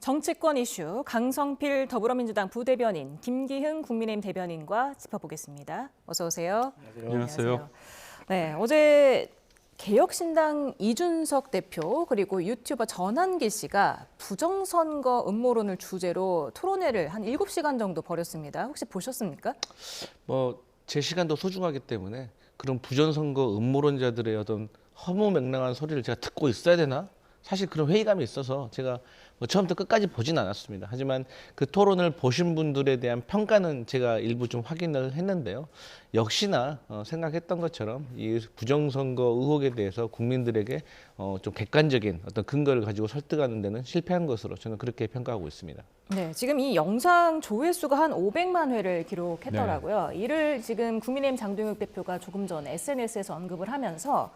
정치권 이슈 강성필 더불어민주당 부대변인, 김기흥 국민의힘 대변인과 짚어보겠습니다. 어서 오세요. 안녕하세요. 네, 어제 개혁신당 이준석 대표 그리고 유튜버 전한길 씨가 부정선거 음모론을 주제로 토론회를 한 7시간 정도 벌였습니다. 혹시 보셨습니까? 제 시간도 소중하기 때문에 그런 부정선거 음모론자들의 어떤 허무맹랑한 소리를 제가 듣고 있어야 되나? 사실 그런 회의감이 있어서 제가 처음부터 끝까지 보진 않았습니다. 하지만 그 토론을 보신 분들에 대한 평가는 제가 일부 좀 확인을 했는데요. 역시나 생각했던 것처럼 이 부정선거 의혹에 대해서 국민들에게 좀 객관적인 어떤 근거를 가지고 설득하는 데는 실패한 것으로 저는 그렇게 평가하고 있습니다. 네, 지금 이 영상 조회수가 한 500만 회를 기록했더라고요. 이를 지금 국민의힘 장동혁 대표가 조금 전 SNS에서 언급을 하면서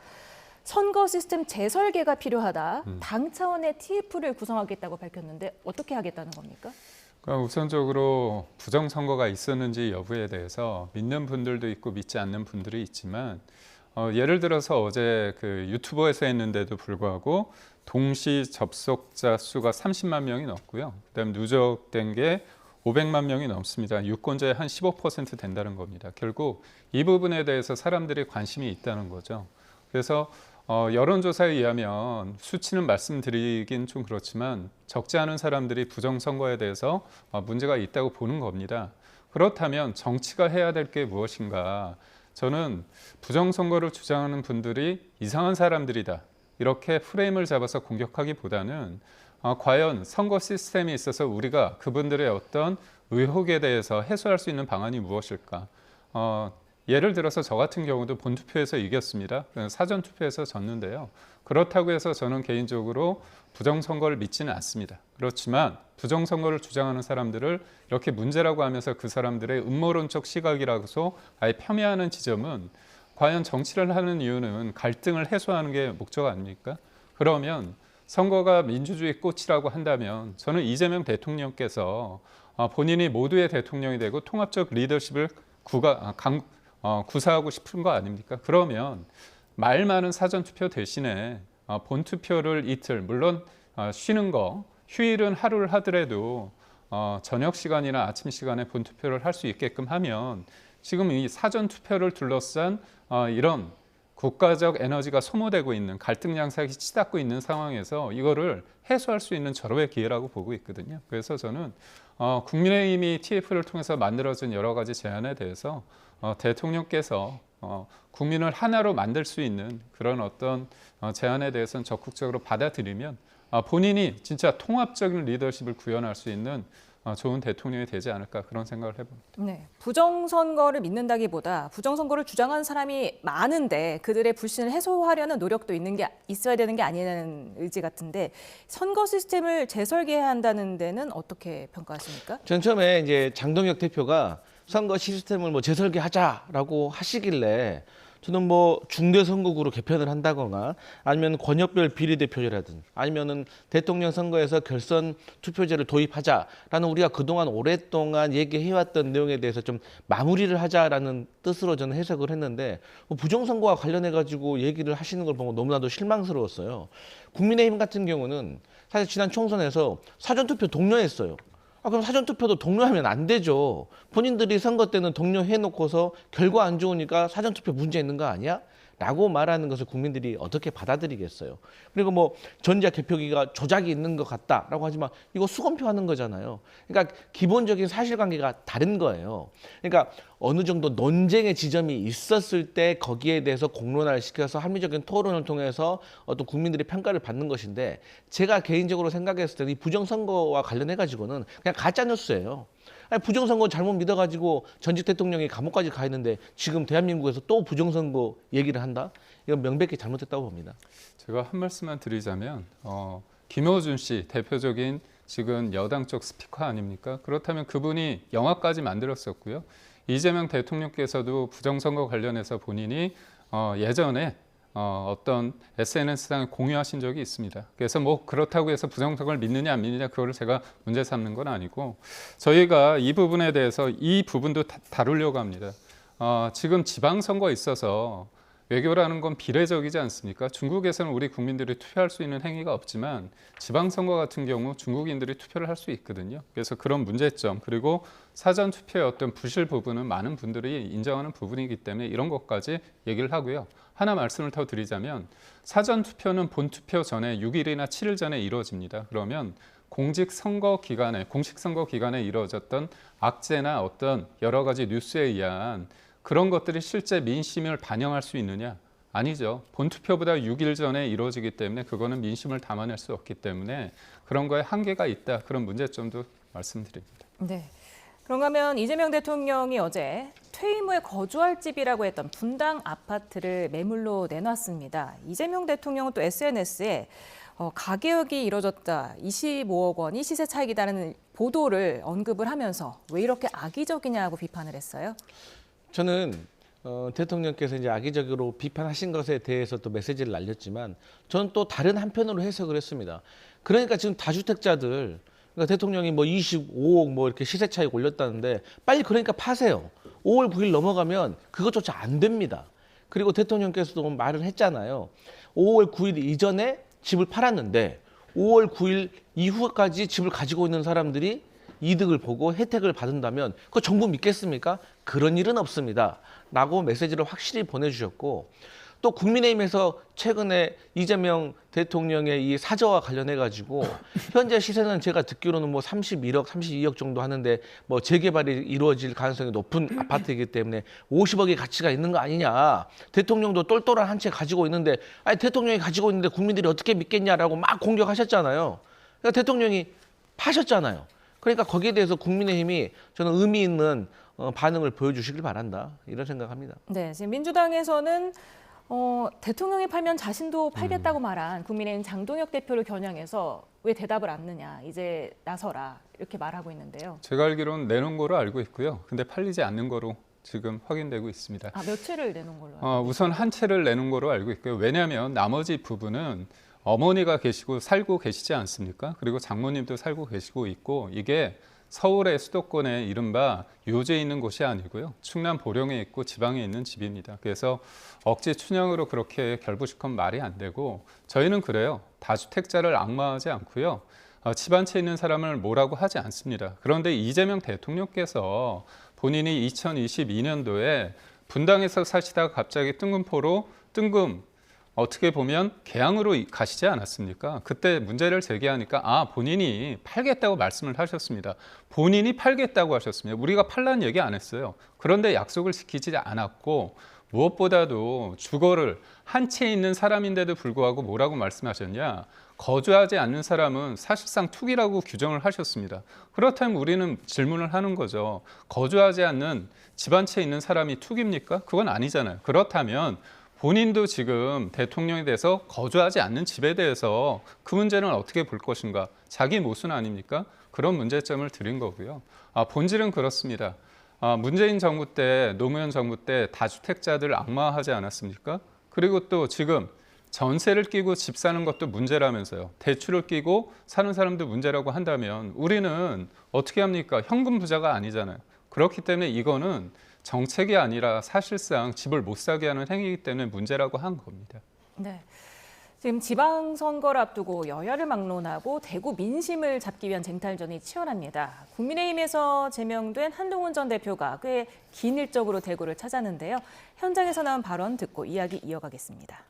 선거 시스템 재설계가 필요하다. 당 차원의 TF를 구성하겠다고 밝혔는데 어떻게 하겠다는 겁니까? 그러니까 우선적으로 부정선거가 있었는지 여부에 대해서 믿는 분들도 있고 믿지 않는 분들이 있지만 예를 들어서 어제 그 유튜버에서 했는데도 불구하고 동시 접속자 수가 30만 명이 넘고요. 그다음 누적된 게 500만 명이 넘습니다. 유권자의 한 15% 된다는 겁니다. 결국 이 부분에 대해서 사람들이 관심이 있다는 거죠. 그래서 여론조사에 의하면 수치는 말씀드리긴 좀 그렇지만 적지 않은 사람들이 부정선거에 대해서 문제가 있다고 보는 겁니다. 그렇다면 정치가 해야 될 게 무엇인가? 저는 부정선거를 주장하는 분들이 이상한 사람들이다. 이렇게 프레임을 잡아서 공격하기보다는 과연 선거 시스템에 있어서 우리가 그분들의 어떤 의혹에 대해서 해소할 수 있는 방안이 무엇일까? 예를 들어서 저 같은 경우도 본투표에서 이겼습니다. 사전투표에서 졌는데요. 그렇다고 해서 저는 개인적으로 부정선거를 믿지는 않습니다. 그렇지만 부정선거를 주장하는 사람들을 이렇게 문제라고 하면서 그 사람들의 음모론적 시각이라서 아예 폄훼하는 지점은 과연 정치를 하는 이유는 갈등을 해소하는 게 목적 아닙니까? 그러면 선거가 민주주의 꽃이라고 한다면 저는 이재명 대통령께서 본인이 모두의 대통령이 되고 통합적 리더십을 구사하고 싶은 거 아닙니까? 그러면 말 많은 사전투표 대신에 본투표를 이틀, 물론 쉬는 거, 휴일은 하루를 하더라도 저녁 시간이나 아침 시간에 본투표를 할 수 있게끔 하면 지금 이 사전투표를 둘러싼 이런 국가적 에너지가 소모되고 있는 갈등 양상이 치닫고 있는 상황에서 이거를 해소할 수 있는 절호의 기회라고 보고 있거든요. 그래서 저는 국민의힘이 TF를 통해서 만들어진 여러 가지 제안에 대해서 대통령께서 국민을 하나로 만들 수 있는 그런 어떤 제안에 대해서는 적극적으로 받아들이면 본인이 진짜 통합적인 리더십을 구현할 수 있는 좋은 대통령이 되지 않을까 그런 생각을 해봅니다. 네, 부정선거를 믿는다기보다 부정선거를 주장하는 사람이 많은데 그들의 불신을 해소하려는 노력도 있어야 되는 게 아니라는 의지 같은데 선거 시스템을 재설계해야 한다는 데는 어떻게 평가하십니까? 전 처음에 이제 장동혁 대표가 선거 시스템을 재설계하자라고 하시길래 저는 중대선거구로 개편을 한다거나 아니면 권역별 비례대표제라든 아니면은 대통령 선거에서 결선 투표제를 도입하자라는 우리가 그동안 오랫동안 얘기해왔던 내용에 대해서 좀 마무리를 하자라는 뜻으로 저는 해석을 했는데 부정선거와 관련해가지고 얘기를 하시는 걸 보고 너무나도 실망스러웠어요. 국민의힘 같은 경우는 사실 지난 총선에서 사전투표 독려했어요. 그럼 사전투표도 독려하면 안 되죠. 본인들이 선거 때는 독려해놓고서 결과 안 좋으니까 사전투표 문제 있는 거 아니야? 라고 말하는 것을 국민들이 어떻게 받아들이겠어요. 그리고 전자 개표기가 조작이 있는 것 같다라고 하지만 이거 수검표 하는 거잖아요. 그러니까 기본적인 사실관계가 다른 거예요. 그러니까 어느 정도 논쟁의 지점이 있었을 때 거기에 대해서 공론화를 시켜서 합리적인 토론을 통해서 어떤 국민들의 평가를 받는 것인데 제가 개인적으로 생각했을 때 이 부정선거와 관련해가지고는 그냥 가짜뉴스예요. 부정선거 잘못 믿어가지고 전직 대통령이 감옥까지 가 있는데 지금 대한민국에서 또 부정선거 얘기를 한다? 이건 명백히 잘못됐다고 봅니다. 제가 한 말씀만 드리자면 김어준 씨 대표적인 지금 여당 쪽 스피커 아닙니까? 그렇다면 그분이 영화까지 만들었었고요. 이재명 대통령께서도 부정선거 관련해서 본인이 예전에 어떤 SNS상에 공유하신 적이 있습니다. 그래서 그렇다고 해서 부정선거를 믿느냐 안 믿느냐 그거를 제가 문제 삼는 건 아니고 저희가 이 부분에 대해서 이 부분도 다루려고 합니다. 지금 지방선거에 있어서 외교라는 건 비례적이지 않습니까? 중국에서는 우리 국민들이 투표할 수 있는 행위가 없지만 지방선거 같은 경우 중국인들이 투표를 할 수 있거든요. 그래서 그런 문제점 그리고 사전 투표의 어떤 부실 부분은 많은 분들이 인정하는 부분이기 때문에 이런 것까지 얘기를 하고요. 하나 말씀을 더 드리자면 사전 투표는 본 투표 전에 6일이나 7일 전에 이루어집니다. 그러면 공식 선거 기간에 이루어졌던 악재나 어떤 여러 가지 뉴스에 의한 그런 것들이 실제 민심을 반영할 수 있느냐? 아니죠. 본투표보다 6일 전에 이루어지기 때문에 그거는 민심을 담아낼 수 없기 때문에 그런 거에 한계가 있다. 그런 문제점도 말씀드립니다. 네. 그런가 하면 이재명 대통령이 어제 퇴임 후에 거주할 집이라고 했던 분당 아파트를 매물로 내놨습니다. 이재명 대통령은 또 SNS에 가계역이 이뤄졌다, 25억 원이 시세 차익이다는 보도를 언급을 하면서 왜 이렇게 악의적이냐고 비판을 했어요. 저는 대통령께서 이제 악의적으로 비판하신 것에 대해서 또 메시지를 날렸지만 저는 또 다른 한편으로 해석을 했습니다. 그러니까 지금 다주택자들 그러니까 대통령이 뭐 25억 뭐 이렇게 시세 차익 올렸다는데 빨리 그러니까 파세요. 5월 9일 넘어가면 그것조차 안 됩니다. 그리고 대통령께서도 말을 했잖아요. 5월 9일 이전에 집을 팔았는데 5월 9일 이후까지 집을 가지고 있는 사람들이 이득을 보고 혜택을 받는다면 그 정부 믿겠습니까? 그런 일은 없습니다. 라고 메시지를 확실히 보내주셨고 또 국민의힘에서 최근에 이재명 대통령의 이 사저와 관련해 가지고 현재 시세는 제가 듣기로는 뭐 31억, 32억 정도 하는데 뭐 재개발이 이루어질 가능성이 높은 아파트이기 때문에 50억의 가치가 있는 거 아니냐. 대통령도 똘똘한 한 채 가지고 있는데 아니 대통령이 가지고 있는데 국민들이 어떻게 믿겠냐라고 막 공격하셨잖아요. 그러니까 대통령이 파셨잖아요. 그러니까 거기에 대해서 국민의힘이 저는 의미 있는 반응을 보여주시길 바란다. 이런 생각합니다. 네, 지금 민주당에서는 대통령이 팔면 자신도 팔겠다고 말한 국민의힘 장동혁 대표를 겨냥해서 왜 대답을 않느냐, 이제 나서라 이렇게 말하고 있는데요. 제가 알기로는 내놓은 거로 알고 있고요. 근데 팔리지 않는 거로 지금 확인되고 있습니다. 몇 채를 내놓은 걸로 알고 우선 한 채를 내놓은 거로 알고 있고요. 왜냐하면 나머지 부분은 어머니가 계시고 살고 계시지 않습니까? 그리고 장모님도 살고 계시고 있고 이게 서울의 수도권에 이른바 요지에 있는 곳이 아니고요. 충남 보령에 있고 지방에 있는 집입니다. 그래서 억지 춘향으로 그렇게 결부시키면 말이 안 되고 저희는 그래요. 다주택자를 악마하지 않고요. 집 한 채 있는 사람을 뭐라고 하지 않습니다. 그런데 이재명 대통령께서 본인이 2022년도에 분당에서 사시다가 갑자기 뜬금 어떻게 보면 개항으로 가시지 않았습니까? 그때 문제를 제기하니까 본인이 팔겠다고 말씀을 하셨습니다. 본인이 팔겠다고 하셨습니다. 우리가 팔라는 얘기 안 했어요. 그런데 약속을 지키지 않았고 무엇보다도 주거를 한 채 있는 사람인데도 불구하고 뭐라고 말씀하셨냐? 거주하지 않는 사람은 사실상 투기라고 규정을 하셨습니다. 그렇다면 우리는 질문을 하는 거죠. 거주하지 않는 집 한 채 있는 사람이 투기입니까? 그건 아니잖아요. 그렇다면 본인도 지금 대통령에 대해서 거주하지 않는 집에 대해서 그 문제는 어떻게 볼 것인가? 자기 모순 아닙니까? 그런 문제점을 드린 거고요. 본질은 그렇습니다. 문재인 정부 때, 노무현 정부 때 다주택자들 악마하지 않았습니까? 그리고 또 지금 전세를 끼고 집 사는 것도 문제라면서요. 대출을 끼고 사는 사람도 문제라고 한다면 우리는 어떻게 합니까? 현금 부자가 아니잖아요. 그렇기 때문에 이거는 정책이 아니라 사실상 집을 못 사게 하는 행위이기 때문에 문제라고 한 겁니다. 네. 지금 지방선거를 앞두고 여야를 막론하고 대구 민심을 잡기 위한 쟁탈전이 치열합니다. 국민의힘에서 제명된 한동훈 전 대표가 꽤 긴 일정으로 대구를 찾았는데요. 현장에서 나온 발언 듣고 이야기 이어가겠습니다.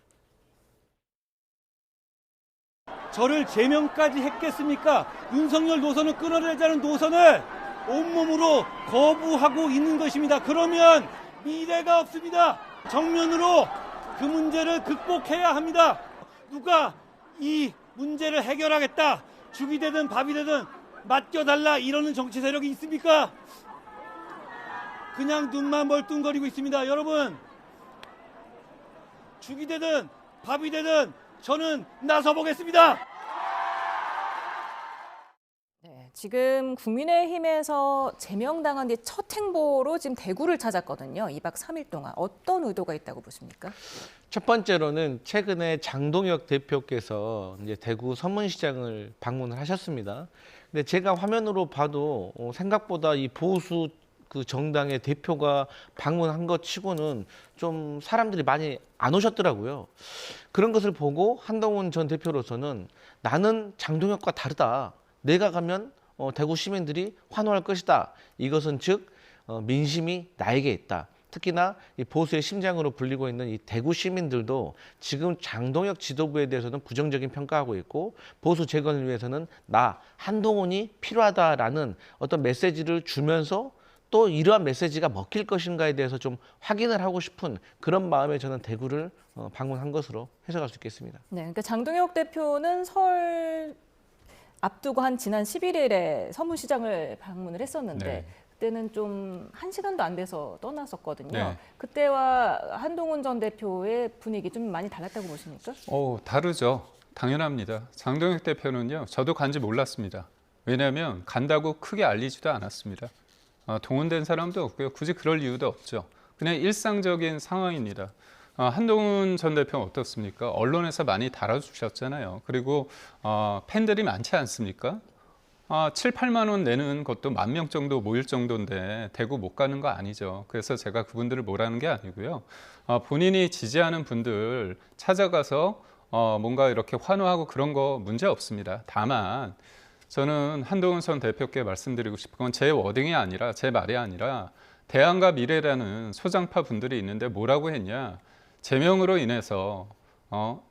저를 제명까지 했겠습니까? 윤석열 노선을 끌어내자는 노선을 온몸으로 거부하고 있는 것입니다. 그러면 미래가 없습니다. 정면으로 그 문제를 극복해야 합니다. 누가 이 문제를 해결하겠다, 죽이 되든 밥이 되든 맡겨달라 이러는 정치 세력이 있습니까? 그냥 눈만 멀뚱거리고 있습니다. 여러분, 죽이 되든 밥이 되든 저는 나서보겠습니다. 네, 지금 국민의힘에서 제명당한 뒤 첫 행보로 지금 대구를 찾았거든요. 2박 3일 동안 어떤 의도가 있다고 보십니까? 첫 번째로는 최근에 장동혁 대표께서 이제 대구 서문시장을 방문을 하셨습니다. 근데 제가 화면으로 봐도 생각보다 이 보수 그 정당의 대표가 방문한 것 치고는 좀 사람들이 많이 안 오셨더라고요. 그런 것을 보고 한동훈 전 대표로서는 나는 장동혁과 다르다. 내가 가면 대구 시민들이 환호할 것이다. 이것은 즉 민심이 나에게 있다. 특히나 이 보수의 심장으로 불리고 있는 이 대구 시민들도 지금 장동혁 지도부에 대해서는 부정적인 평가하고 있고 보수 재건을 위해서는 나 한동훈이 필요하다라는 어떤 메시지를 주면서 또 이러한 메시지가 먹힐 것인가에 대해서 좀 확인을 하고 싶은 그런 마음에 저는 대구를 방문한 것으로 해석할 수 있겠습니다. 네, 그러니까 장동혁 대표는 설 앞두고 한 지난 11일에 서문시장을 방문을 했었는데 네. 그때는 좀 1시간도 안 돼서 떠났었거든요. 네. 그때와 한동훈 전 대표의 분위기 좀 많이 달랐다고 보십니까? 다르죠. 당연합니다. 장동혁 대표는요, 저도 간지 몰랐습니다. 왜냐하면 간다고 크게 알리지도 않았습니다. 동원된 사람도 없고요. 굳이 그럴 이유도 없죠. 그냥 일상적인 상황입니다. 한동훈 전 대표는 어떻습니까? 언론에서 많이 다뤄주셨잖아요. 그리고 팬들이 많지 않습니까? 7, 8만 원 내는 것도 10,000명 정도 모일 정도인데 대구 못 가는 거 아니죠. 그래서 제가 그분들을 뭐라는 게 아니고요. 본인이 지지하는 분들 찾아가서 뭔가 이렇게 환호하고 그런 거 문제 없습니다. 다만 저는 한동훈 전 대표께 말씀드리고 싶은 건 제 워딩이 아니라 제 말이 아니라 대안과 미래라는 소장파 분들이 있는데 뭐라고 했냐. 제명으로 인해서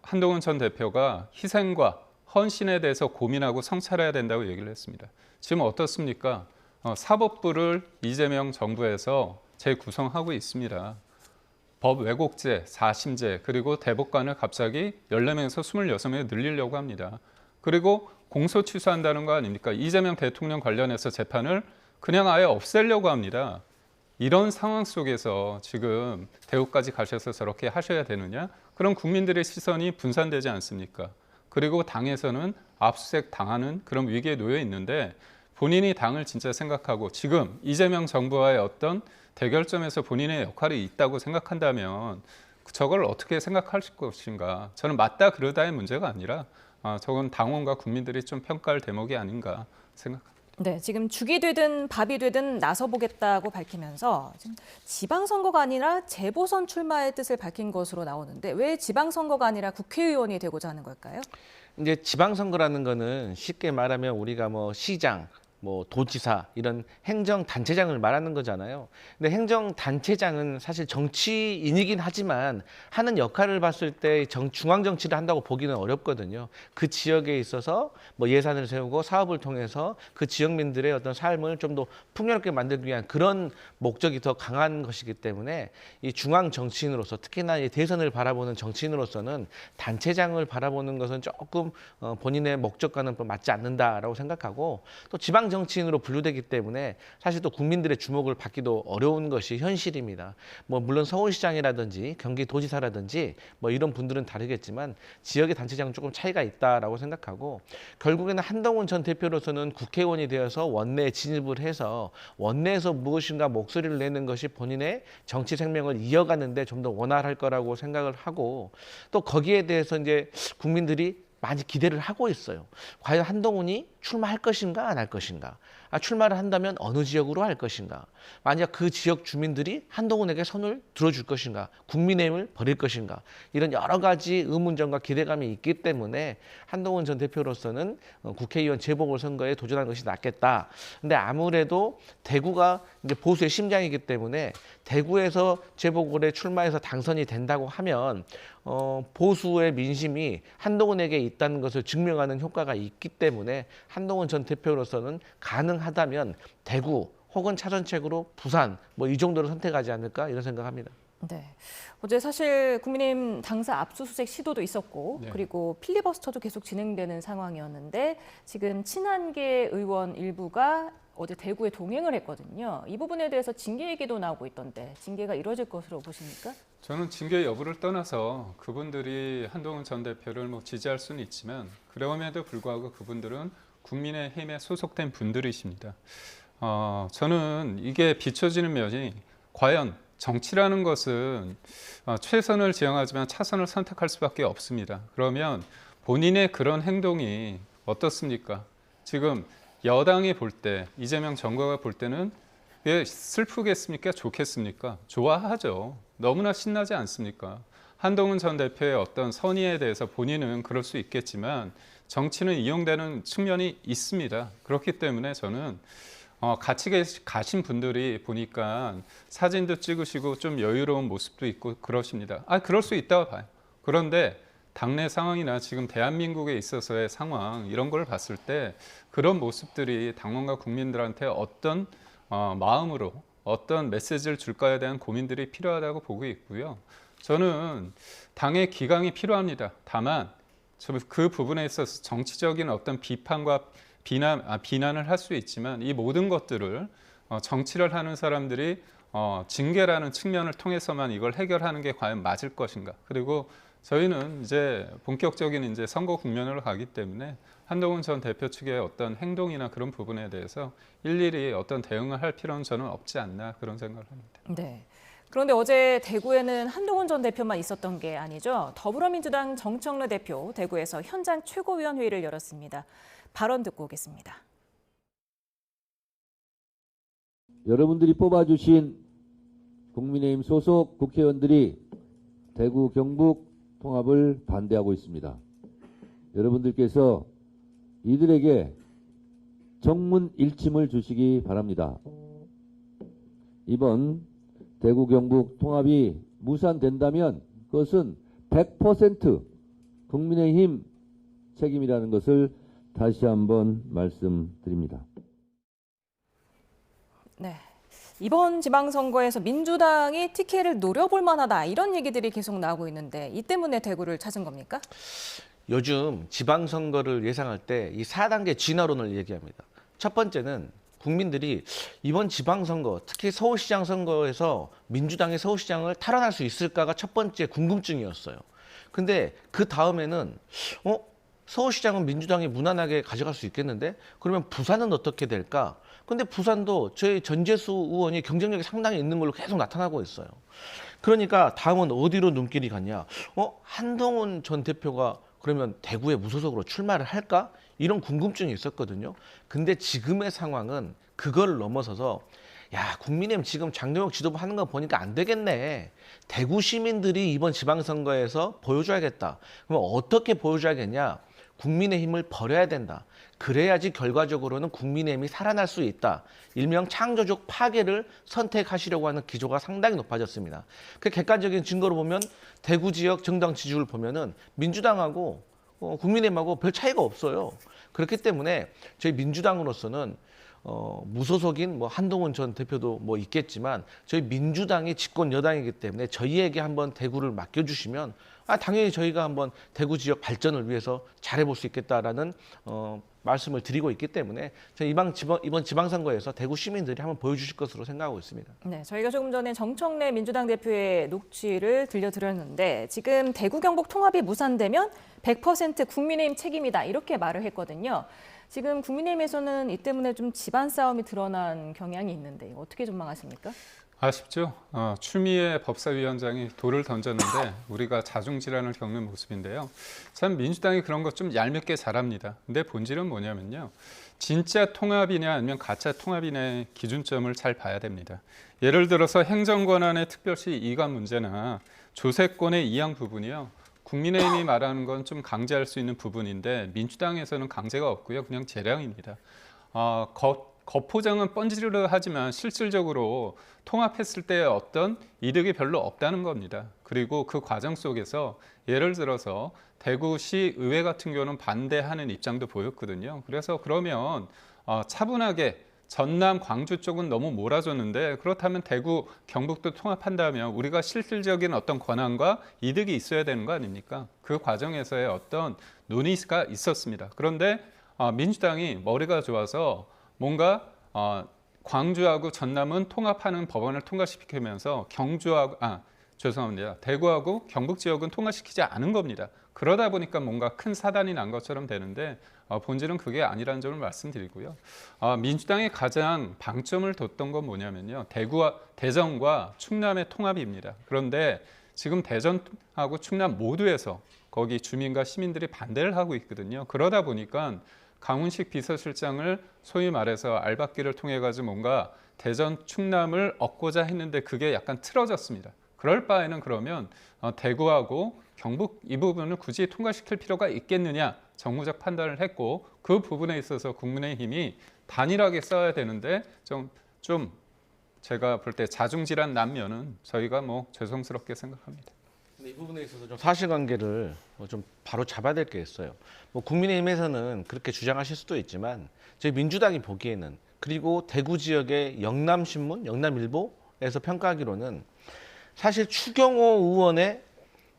한동훈 전 대표가 희생과 헌신에 대해서 고민하고 성찰해야 된다고 얘기를 했습니다. 지금 어떻습니까? 사법부를 이재명 정부에서 재구성하고 있습니다. 법 왜곡죄, 사심죄, 그리고 대법관을 갑자기 14명에서 26명에 늘리려고 합니다. 그리고 공소 취소한다는 거 아닙니까? 이재명 대통령 관련해서 재판을 그냥 아예 없애려고 합니다. 이런 상황 속에서 지금 대구까지 가셔서 저렇게 하셔야 되느냐? 그럼 국민들의 시선이 분산되지 않습니까? 그리고 당에서는 압수수색 당하는 그런 위기에 놓여 있는데 본인이 당을 진짜 생각하고 지금 이재명 정부와의 어떤 대결점에서 본인의 역할이 있다고 생각한다면 저걸 어떻게 생각할 것인가. 저는 맞다 그러다의 문제가 아니라 저건 당원과 국민들이 좀 평가할 대목이 아닌가 생각합니다. 네, 지금 죽이 되든 밥이 되든 나서보겠다고 밝히면서 지금 지방선거가 아니라 재보선 출마의 뜻을 밝힌 것으로 나오는데 왜 지방선거가 아니라 국회의원이 되고자 하는 걸까요? 이제 지방선거라는 거는 쉽게 말하면 우리가 뭐 시장, 뭐 도지사 이런 행정단체장을 말하는 거잖아요. 근데 행정단체장은 사실 정치인이긴 하지만 하는 역할을 봤을 때 중앙정치를 한다고 보기는 어렵거든요. 그 지역에 있어서 뭐 예산을 세우고 사업을 통해서 그 지역민들의 어떤 삶을 좀 더 풍요롭게 만들기 위한 그런 목적이 더 강한 것이기 때문에 이 중앙정치인으로서 특히나 이 대선을 바라보는 정치인으로서는 단체장을 바라보는 것은 조금 본인의 목적과는 또 맞지 않는다라고 생각하고 또 지방 정치인으로 분류되기 때문에 사실 또 국민들의 주목을 받기도 어려운 것이 현실입니다. 뭐 물론 서울시장이라든지 경기도지사라든지 뭐 이런 분들은 다르겠지만 지역의 단체장은 조금 차이가 있다라고 생각하고 결국에는 한동훈 전 대표로서는 국회의원이 되어서 원내에 진입을 해서 원내에서 무엇인가 목소리를 내는 것이 본인의 정치 생명을 이어가는데 좀 더 원활할 거라고 생각을 하고 또 거기에 대해서 이제 국민들이 많이 기대를 하고 있어요. 과연 한동훈이 출마할 것인가 안 할 것인가? 출마를 한다면 어느 지역으로 할 것인가? 만약 그 지역 주민들이 한동훈에게 손을 들어줄 것인가? 국민의힘을 버릴 것인가? 이런 여러 가지 의문점과 기대감이 있기 때문에 한동훈 전 대표로서는 국회의원 재보궐선거에 도전하는 것이 낫겠다. 근데 아무래도 대구가 이제 보수의 심장이기 때문에 대구에서 재보궐에 출마해서 당선이 된다고 하면 보수의 민심이 한동훈에게 있다는 것을 증명하는 효과가 있기 때문에 한동훈 전 대표로서는 가능하다면 대구 혹은 차선책으로 부산 뭐 이 정도로 선택하지 않을까 이런 생각합니다. 네, 어제 사실 국민의힘 당사 압수수색 시도도 있었고 네. 그리고 필리버스터도 계속 진행되는 상황이었는데 지금 친한계 의원 일부가 어제 대구에 동행을 했거든요. 이 부분에 대해서 징계 얘기도 나오고 있던데 징계가 이루어질 것으로 보십니까? 저는 징계 여부를 떠나서 그분들이 한동훈 전 대표를 뭐 지지할 수는 있지만 그럼에도 불구하고 그분들은 국민의힘에 소속된 분들이십니다. 저는 이게 비춰지는 면이 과연 정치라는 것은 최선을 지향하지만 차선을 선택할 수밖에 없습니다. 그러면 본인의 그런 행동이 어떻습니까? 지금 여당이 볼 때, 이재명 정부가 볼 때는 이게 슬프겠습니까? 좋겠습니까? 좋아하죠. 너무나 신나지 않습니까? 한동훈 전 대표의 어떤 선의에 대해서 본인은 그럴 수 있겠지만 정치는 이용되는 측면이 있습니다. 그렇기 때문에 저는 같이 가신 분들이 보니까 사진도 찍으시고 좀 여유로운 모습도 있고 그러십니다. 그럴 수 있다고 봐요. 그런데 당내 상황이나 지금 대한민국에 있어서의 상황 이런 걸 봤을 때 그런 모습들이 당원과 국민들한테 어떤 마음으로 어떤 메시지를 줄까에 대한 고민들이 필요하다고 보고 있고요. 저는 당의 기강이 필요합니다. 다만 그 부분에 있어서 정치적인 어떤 비판과 비난을 할 수 있지만 이 모든 것들을 정치를 하는 사람들이 징계라는 측면을 통해서만 이걸 해결하는 게 과연 맞을 것인가. 그리고 저희는 이제 본격적인 이제 선거 국면으로 가기 때문에 한동훈 전 대표 측의 어떤 행동이나 그런 부분에 대해서 일일이 어떤 대응을 할 필요는 저는 없지 않나 그런 생각을 합니다. 네. 그런데 어제 대구에는 한동훈 전 대표만 있었던 게 아니죠. 더불어민주당 정청래 대표 대구에서 현장 최고위원회의를 열었습니다. 발언 듣고 오겠습니다. 여러분들이 뽑아주신 국민의힘 소속 국회의원들이 대구 경북 통합을 반대하고 있습니다. 여러분들께서 이들에게 정문 일침을 주시기 바랍니다. 이번 대구 경북 통합이 무산된다면 그것은 100% 국민의힘 책임이라는 것을 다시 한번 말씀드립니다. 네. 이번 지방선거에서 민주당이 티켓을 노려볼 만하다 이런 얘기들이 계속 나오고 있는데 이 때문에 대구를 찾은 겁니까? 요즘 지방선거를 예상할 때 이 4단계 진화론을 얘기합니다. 첫 번째는 국민들이 이번 지방선거, 특히 서울시장 선거에서 민주당이 서울시장을 탈환할 수 있을까가 첫 번째 궁금증이었어요. 근데 그 다음에는 서울시장은 민주당이 무난하게 가져갈 수 있겠는데 그러면 부산은 어떻게 될까? 근데 부산도 저희 전재수 의원이 경쟁력이 상당히 있는 걸로 계속 나타나고 있어요. 그러니까 다음은 어디로 눈길이 갔냐? 한동훈 전 대표가 그러면 대구에 무소속으로 출마를 할까? 이런 궁금증이 있었거든요. 근데 지금의 상황은 그걸 넘어서서 야, 국민의힘 지금 장동혁 지도부 하는 거 보니까 안 되겠네. 대구 시민들이 이번 지방선거에서 보여줘야겠다. 그럼 어떻게 보여줘야겠냐? 국민의힘을 버려야 된다. 그래야지 결과적으로는 국민의힘이 살아날 수 있다. 일명 창조적 파괴를 선택하시려고 하는 기조가 상당히 높아졌습니다. 그 객관적인 증거로 보면 대구 지역 정당 지지율을 보면은 민주당하고 국민의힘하고 별 차이가 없어요. 그렇기 때문에 저희 민주당으로서는 무소속인 한동훈 전 대표도 있겠지만 저희 민주당이 집권 여당이기 때문에 저희에게 한번 대구를 맡겨주시면 당연히 저희가 한번 대구 지역 발전을 위해서 잘해볼 수 있겠다라는 말씀을 드리고 있기 때문에 저희 이번 지방선거에서 대구 시민들이 한번 보여주실 것으로 생각하고 있습니다. 네, 저희가 조금 전에 정청래 민주당 대표의 녹취를 들려드렸는데 지금 대구 경북 통합이 무산되면 100% 국민의힘 책임이다 이렇게 말을 했거든요. 지금 국민의힘에서는 이 때문에 좀 집안 싸움이 드러난 경향이 있는데 어떻게 전망하십니까? 아쉽죠. 추미애 법사위원장이 돌을 던졌는데 우리가 자중질환을 겪는 모습인데요. 참 민주당이 그런 것 좀 얄밉게 잘합니다. 근데 본질은 뭐냐면요. 진짜 통합이냐 아니면 가짜 통합이냐의 기준점을 잘 봐야 됩니다. 예를 들어서 행정권한의 특별시 이관 문제나 조세권의 이양 부분이요. 국민의힘이 말하는 건 좀 강제할 수 있는 부분인데 민주당에서는 강제가 없고요. 그냥 재량입니다. 겉포장은 뻔지르르 하지만 실질적으로 통합했을 때 어떤 이득이 별로 없다는 겁니다. 그리고 그 과정 속에서 예를 들어서 대구시 의회 같은 경우는 반대하는 입장도 보였거든요. 그래서 그러면 차분하게 전남, 광주 쪽은 너무 몰아줬는데 그렇다면 대구, 경북도 통합한다면 우리가 실질적인 어떤 권한과 이득이 있어야 되는 거 아닙니까? 그 과정에서의 어떤 논의가 있었습니다. 그런데 민주당이 머리가 좋아서 뭔가 광주하고 전남은 통합하는 법안을 통과시키면서 대구하고 경북 지역은 통과시키지 않은 겁니다. 그러다 보니까 뭔가 큰 사단이 난 것처럼 되는데 본질은 그게 아니라는 점을 말씀드리고요. 민주당이 가장 방점을 뒀던 건 뭐냐면요. 대전과 충남의 통합입니다. 그런데 지금 대전하고 충남 모두에서 거기 주민과 시민들이 반대를 하고 있거든요. 그러다 보니까 강훈식 비서실장을 소위 말해서 알박기를 통해 가지고 뭔가 대전 충남을 얻고자 했는데 그게 약간 틀어졌습니다. 그럴 바에는 그러면 대구하고 경북 이 부분을 굳이 통과시킬 필요가 있겠느냐 정무적 판단을 했고 그 부분에 있어서 국민의힘이 단일하게 싸워야 되는데 좀 제가 볼 때 자중질환 난면은 저희가 뭐 죄송스럽게 생각합니다. 근데 이 부분에 있어서 좀 사실관계를 좀 바로 잡아야 될 게 있어요. 뭐 국민의힘에서는 그렇게 주장하실 수도 있지만 저희 민주당이 보기에는 그리고 대구 지역의 영남신문, 영남일보에서 평가하기로는 사실 추경호 의원의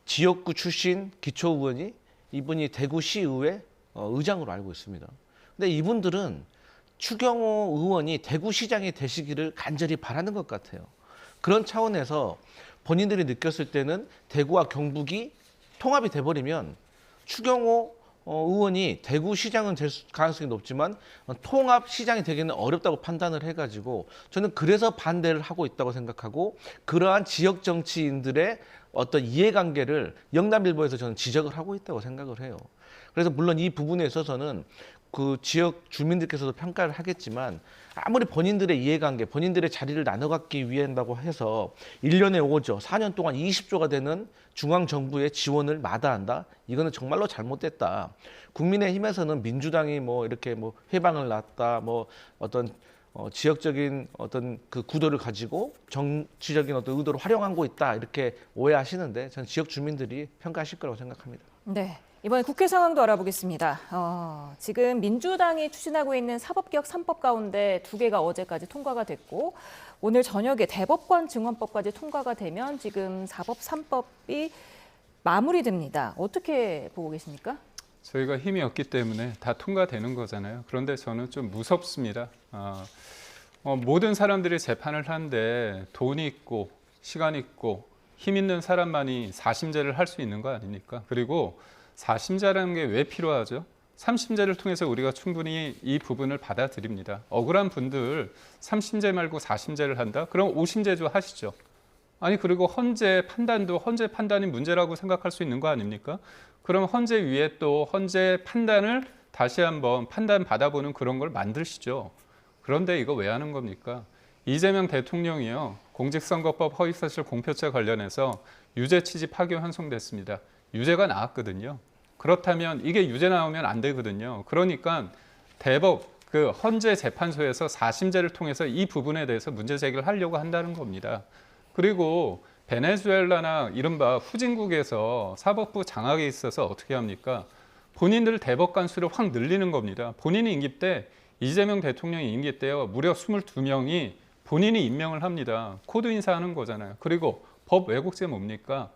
지역구 출신 기초 의원이 이분이 대구시의회 의장으로 알고 있습니다. 근데 이분들은 추경호 의원이 대구시장이 되시기를 간절히 바라는 것 같아요. 그런 차원에서 본인들이 느꼈을 때는 대구와 경북이 통합이 돼버리면 추경호 의원이 대구시장은 될 가능성이 높지만 통합시장이 되기는 어렵다고 판단을 해가지고 저는 그래서 반대를 하고 있다고 생각하고 그러한 지역 정치인들의 어떤 이해관계를 영남일보에서 저는 지적을 하고 있다고 생각을 해요. 그래서 물론 이 부분에 있어서는 그 지역 주민들께서도 평가를 하겠지만 아무리 본인들의 이해관계, 본인들의 자리를 나눠 갖기 위한다고 해서 1년에 5조, 4년 동안 20조가 되는 중앙정부의 지원을 마다한다? 이거는 정말로 잘못됐다. 국민의힘에서는 민주당이 뭐 이렇게 뭐 회방을 놨다, 뭐 어떤 지역적인 어떤 그 구도를 가지고 정치적인 어떤 의도를 활용하고 있다 이렇게 오해하시는데 저는 지역 주민들이 평가하실 거라고 생각합니다. 네. 이번에 국회 상황도 알아보겠습니다. 지금 민주당이 추진하고 있는 사법개혁 3법 가운데 2개가 어제까지 통과가 됐고 오늘 저녁에 대법관 증언법까지 통과가 되면 지금 사법 3법이 마무리됩니다. 어떻게 보고 계십니까? 저희가 힘이 없기 때문에 다 통과되는 거잖아요. 그런데 저는 좀 무섭습니다. 모든 사람들이 재판을 하는데 돈이 있고 시간 있고 힘 있는 사람만이 4심제를 할 수 있는 거 아닙니까? 그리고 4심제라는 게 왜 필요하죠? 3심제를 통해서 우리가 충분히 이 부분을 받아들입니다. 억울한 분들 3심제 말고 4심제를 한다? 그럼 5심제조 하시죠. 아니 그리고 헌재 판단도 헌재 판단이 문제라고 생각할 수 있는 거 아닙니까? 그럼 헌재 위에 또 헌재 판단을 다시 한번 판단 받아보는 그런 걸 만드시죠. 그런데 이거 왜 하는 겁니까? 이재명 대통령이요. 공직선거법 허위사실 공표죄 관련해서 유죄 취지 파기 환송됐습니다. 유죄가 나왔거든요. 그렇다면 이게 유죄 나오면 안 되거든요. 그러니까 대법 그 헌재 재판소에서 4심제를 통해서 이 부분에 대해서 문제 제기를 하려고 한다는 겁니다. 그리고 베네수엘라나 이른바 후진국에서 사법부 장악에 있어서 어떻게 합니까? 본인들 대법관 수를 확 늘리는 겁니다. 본인이 임기 때 이재명 대통령이 임기 때요. 무려 22명이 본인이 임명을 합니다. 코드 인사하는 거잖아요. 그리고 법 왜곡죄 뭡니까?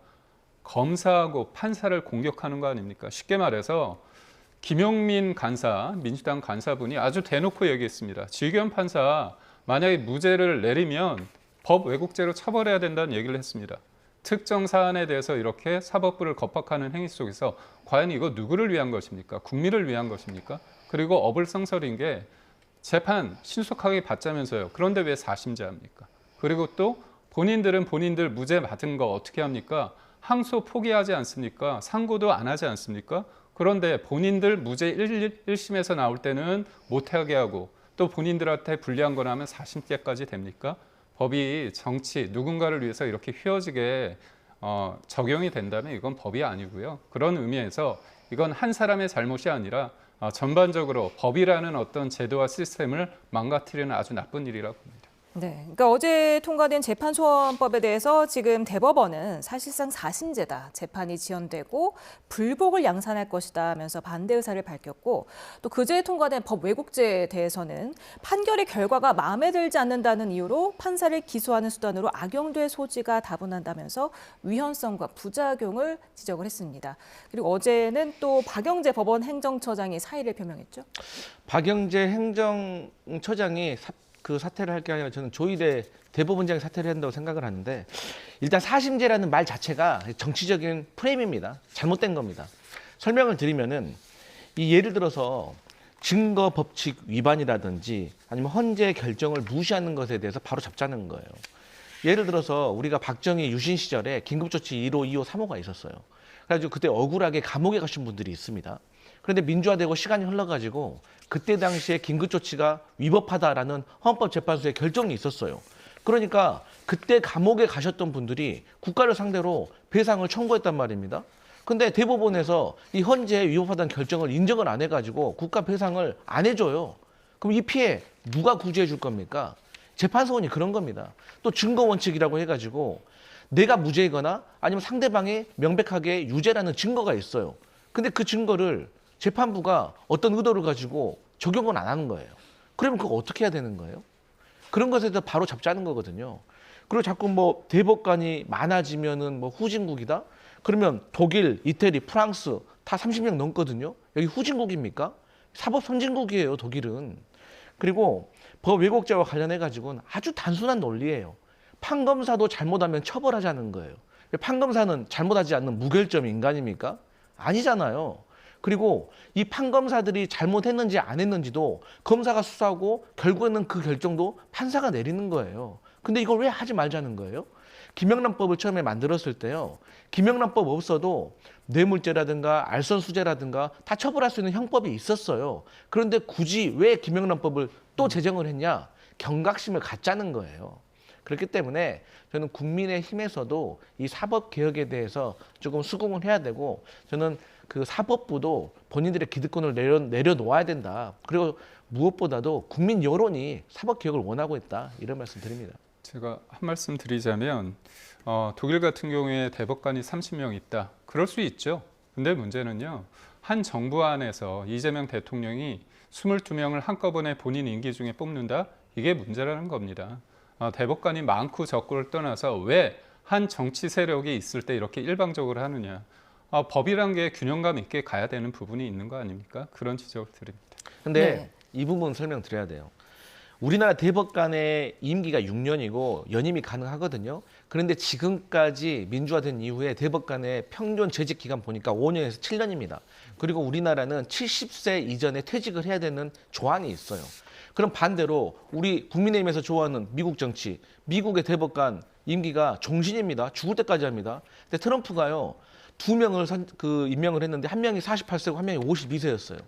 검사하고 판사를 공격하는 거 아닙니까? 쉽게 말해서 김용민 간사, 민주당 간사분이 아주 대놓고 얘기했습니다. 지휘관 판사 만약에 무죄를 내리면 법 왜곡죄로 처벌해야 된다는 얘기를 했습니다. 특정 사안에 대해서 이렇게 사법부를 겁박하는 행위 속에서 과연 이거 누구를 위한 것입니까? 국민을 위한 것입니까? 그리고 어불성설인 게 재판 신속하게 받자면서요. 그런데 왜 4심제 합니까? 그리고 또 본인들은 본인들 무죄 받은 거 어떻게 합니까? 항소 포기하지 않습니까? 상고도 안 하지 않습니까? 그런데 본인들 무죄 1심에서 나올 때는 못하게 하고 또 본인들한테 불리한 거나 하면 4심죄까지 됩니까? 법이 정치, 누군가를 위해서 이렇게 휘어지게 적용이 된다면 이건 법이 아니고요. 그런 의미에서 이건 한 사람의 잘못이 아니라 전반적으로 법이라는 어떤 제도와 시스템을 망가뜨리는 아주 나쁜 일이라고 봅니다. 네, 그러니까 어제 통과된 재판소원법에 대해서 지금 대법원은 사실상 4심제다. 재판이 지연되고 불복을 양산할 것이다 하면서 반대 의사를 밝혔고 또 그제 통과된 법 왜곡죄에 대해서는 판결의 결과가 마음에 들지 않는다는 이유로 판사를 기소하는 수단으로 악용될 소지가 다분한다면서 위헌성과 부작용을 지적을 했습니다. 그리고 어제는 또 박영재 법원 행정처장이 사의를 표명했죠. 박영재 행정처장이 그 사퇴를 할 게 아니라 저는 조희대 대법원장이 사퇴를 한다고 생각을 하는데 일단 4심제라는 말 자체가 정치적인 프레임입니다. 잘못된 겁니다. 설명을 드리면은 이 예를 들어서 증거 법칙 위반이라든지 아니면 헌재 결정을 무시하는 것에 대해서 바로 잡자는 거예요. 예를 들어서 우리가 박정희 유신 시절에 긴급조치 1호, 2호, 3호가 있었어요. 그래가지고 그때 억울하게 감옥에 가신 분들이 있습니다. 그런데 민주화되고 시간이 흘러가지고 그때 당시에 긴급조치가 위법하다라는 헌법재판소의 결정이 있었어요. 그러니까 그때 감옥에 가셨던 분들이 국가를 상대로 배상을 청구했단 말입니다. 근데 대법원에서 이 헌재에 위법하다는 결정을 인정을 안 해가지고 국가 배상을 안 해줘요. 그럼 이 피해 누가 구제해 줄 겁니까? 재판소원이 그런 겁니다. 또 증거 원칙이라고 해가지고 내가 무죄이거나 아니면 상대방이 명백하게 유죄라는 증거가 있어요. 근데 그 증거를 재판부가 어떤 의도를 가지고 적용을 안 하는 거예요. 그러면 그거 어떻게 해야 되는 거예요? 그런 것에 대해서 바로 잡자는 거거든요. 그리고 자꾸 뭐 대법관이 많아지면은 뭐 후진국이다? 그러면 독일, 이태리, 프랑스 다 30명 넘거든요. 여기 후진국입니까? 사법 선진국이에요, 독일은. 그리고 법 왜곡죄와 관련해 가지고는 아주 단순한 논리예요. 판검사도 잘못하면 처벌하자는 거예요. 판검사는 잘못하지 않는 무결점 인간입니까? 아니잖아요. 그리고 이 판검사들이 잘못했는지 안 했는지도 검사가 수사하고 결국에는 그 결정도 판사가 내리는 거예요. 근데 이걸 왜 하지 말자는 거예요? 김영란법을 처음에 만들었을 때요. 김영란법 없어도 뇌물죄라든가 알선수재라든가 다 처벌할 수 있는 형법이 있었어요. 그런데 굳이 왜 김영란법을 또 제정을 했냐? 경각심을 갖자는 거예요. 그렇기 때문에 저는 국민의힘에서도 이 사법개혁에 대해서 조금 수긍을 해야 되고 저는 그 사법부도 본인들의 기득권을 내려놓아야 된다. 그리고 무엇보다도 국민 여론이 사법개혁을 원하고 있다. 이런 말씀 드립니다. 제가 한 말씀 드리자면 독일 같은 경우에 대법관이 30명 있다. 그럴 수 있죠. 근데 문제는요. 한 정부 안에서 이재명 대통령이 22명을 한꺼번에 본인 임기 중에 뽑는다? 이게 문제라는 겁니다. 대법관이 많고 적고를 떠나서 왜 한 정치 세력이 있을 때 이렇게 일방적으로 하느냐. 법이란 게 균형감 있게 가야 되는 부분이 있는 거 아닙니까? 그런 지적을 드립니다. 근데 네. 이 부분 설명드려야 돼요. 우리나라 대법관의 임기가 6년이고 연임이 가능하거든요. 그런데 지금까지 민주화된 이후에 대법관의 평균 재직 기간 보니까 5년에서 7년입니다. 그리고 우리나라는 70세 이전에 퇴직을 해야 되는 조항이 있어요. 그럼 반대로 우리 국민의힘에서 좋아하는 미국 정치, 미국의 대법관 임기가 종신입니다. 죽을 때까지 합니다. 근데 트럼프가요. 2명을 임명을 했는데 한 명이 48세고 한 명이 52세였어요.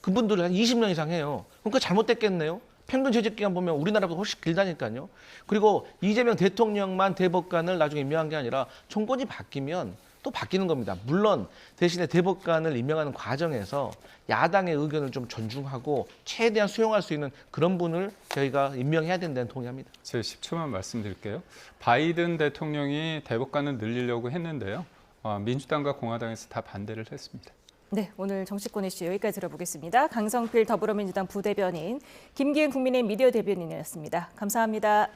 그분들은 한 20년 이상 해요. 그러니까 잘못됐겠네요. 평균 재직 기간 보면 우리나라보다 훨씬 길다니까요. 그리고 이재명 대통령만 대법관을 나중에 임명한 게 아니라 정권이 바뀌면 또 바뀌는 겁니다. 물론 대신에 대법관을 임명하는 과정에서 야당의 의견을 좀 존중하고 최대한 수용할 수 있는 그런 분을 저희가 임명해야 된다는 동의합니다. 제 10초만 말씀드릴게요. 바이든 대통령이 대법관을 늘리려고 했는데요. 민주당과 공화당에서 다 반대를 했습니다. 네, 오늘 정치권 이슈 여기까지 들어보겠습니다. 강성필 더불어민주당 부대변인, 김기현 국민의힘 미디어 대변인이었습니다. 감사합니다.